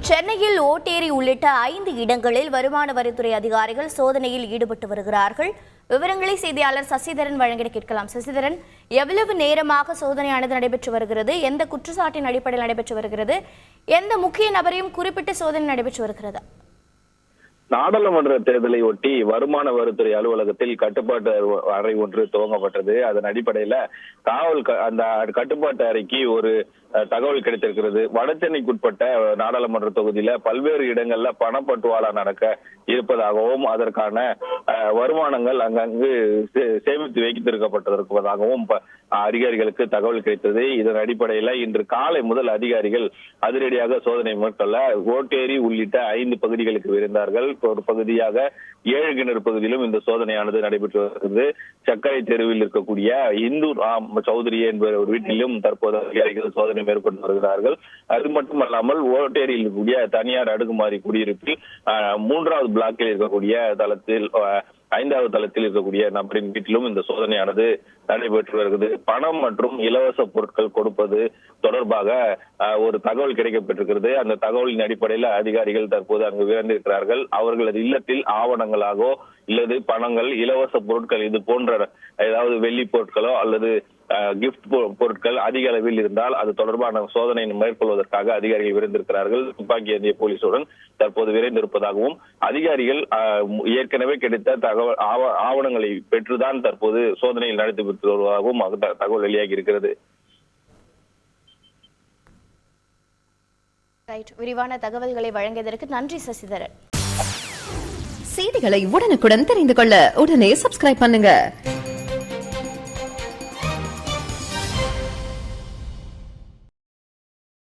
சென்னையில் ஓட்டேரி உள்ளிட்ட 5 இடங்களில் வருமான வரித்துறை அதிகாரிகள் சோதனையில் ஈடுபட்டு வருகிறார்கள். விவரங்களை செய்தியாளர் சசிதரன் வழங்கிட கேட்கலாம். சசிதரன், எவ்வளவு நேரமாக சோதனையானது நடைபெற்று வருகிறது? எந்த குற்றச்சாட்டின் அடிப்படையில் நடைபெற்று வருகிறது? எந்த முக்கிய நபரையும் குறிப்பிட்டு சோதனை நடைபெற்று வருகிறது? நாடாளுமன்ற தேர்தலை ஒட்டி வருமான வரித்துறை அலுவலகத்தில் கட்டுப்பாட்டு அறை ஒன்று துவங்கப்பட்டது. அதன் அடிப்படையில அந்த கட்டுப்பாட்டு அறைக்கு ஒரு தகவல் கிடைத்திருக்கிறது. வடசென்னைக்குட்பட்ட நாடாளுமன்ற தொகுதியில பல்வேறு இடங்கள்ல பணப்பட்டுவாடா நடக்க இருப்பதாகவும் அதற்கான வருமானங்கள் அங்கங்கு சேமித்து வைத்திருக்கப்பட்டிருப்பதாகவும் அதிகாரிகளுக்கு தகவல் கிடைத்தது. இதன் அடிப்படையில இன்று காலை முதல் அதிகாரிகள் அதிரடியாக சோதனை மேற்கொள்ள ஓட்டேரி உள்ளிட்ட 5 பகுதிகளுக்கு விரைந்தார்கள். ஒரு பகுதியாக 7 கிணறு பகுதியிலும் இந்த சோதனையானது நடைபெற்று வருகிறது. சக்கரை தெருவில் இருக்கக்கூடிய இந்து சௌத்ரி என்பவர் ஒரு வீட்டிலும் தற்போது அதிகாரிகள் சோதனை மேற்கொண்டு வருகிறார்கள். அது மட்டுமல்லாமல் ஓட்டேரியில் இருக்கக்கூடிய தனியார் அடுக்குமாடி குடியிருப்பில் 3வது பிளாக்கில் இருக்கக்கூடிய தளத்தில் 5வது தளத்தில் இருக்கக்கூடிய நபரின் வீட்டிலும் இந்த சோதனையானது நடைபெற்று வருகிறது. பணம் மற்றும் இலவச பொருட்கள் கொடுப்பது தொடர்பாக ஒரு தகவல் கிடைக்கப்பட்டிருக்கிறது. அந்த தகவலின் அடிப்படையில் அதிகாரிகள் தற்போது அங்கு விரைந்திருக்கிறார்கள். அவர்களது இல்லத்தில் ஆவணங்களாகவோ இல்லது பணங்கள், இலவச பொருட்கள் இது போன்ற ஏதாவது வெள்ளி பொருட்களோ அல்லது கிஃப்ட் பொருட்கள் அதிக அளவில் இருந்தால் அது தொடர்பான சோதனை மேற்கொள்வதற்காக அதிகாரிகள் விரைந்திருக்கிறார்கள். துப்பாக்கி ஏந்திய போலீசுடன் தற்போது விரைந்திருப்பதாகவும் அதிகாரிகள் ஏற்கனவே கிடைத்த தகவல் ஆவணங்களை பெற்றுதான் தற்போது சோதனையில் நடத்தி வருவதாகவும் தகவல் வெளியாகி இருக்கிறது. விரிவான தகவல்களை வழங்கியதற்கு நன்றி சசிதரன். செய்திகளை உடனுக்குடன் தெரிந்து கொள்ள உடனே சப்ஸ்கிரைப் பண்ணுங்க.